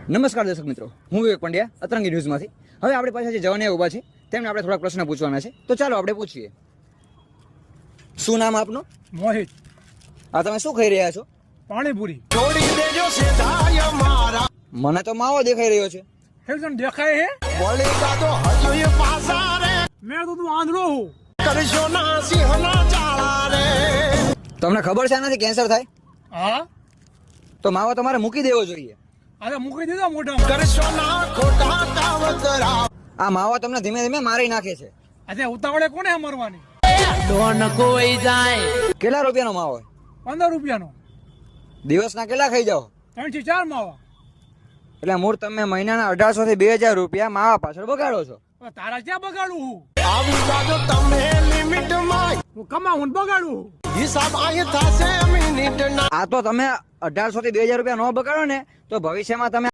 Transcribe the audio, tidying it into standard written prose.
નમસ્કાર દર્શક મિત્રો, હું વિવેક પંડ્યા અતરંગી ન્યૂઝમાંથી. હવે આપણી પાસે જે જવાને ઊભા છે તેમને આપણે થોડા પ્રશ્ન પૂછવાના છે, તો ચાલો આપણે પૂછીએ. શું નામ આપનું? મોહિત. આ તમે શું ખાઈ રહ્યા છો? પાણીપુરી. મને તો માવો દેખાઈ રહ્યો છે. એકદમ દેખાય હે. મેં તો તું આંધળો હું. તમને ખબર છે આનાથી કેન્સર થાય? હા, તો માવો તમારે મૂકી દેવો જોઈએ. અરે મૂકી દીધા મોઢામાં. આ માવો તમને ધીમે ધીમે મારી નાખે છે. આજે ઉતાવળે કોને મરવાની? કેટલા રૂપિયાનો માવો? 15 રૂપિયાનો. દિવસના કેટલા ખાઈ જાઓ? 3 થી 4 માવા. એટલે મૂળ તમે મહિનાના 1800 થી 2000 રૂપિયા માવા પાછળ બગાડો છો. તારા ક્યાં બગાડું હું? હું કમાવું ને બગાડું. આ તો તમે 1800 થી 2000 રૂપિયા ન બગાડો ને, તો ભવિષ્યમાં તમે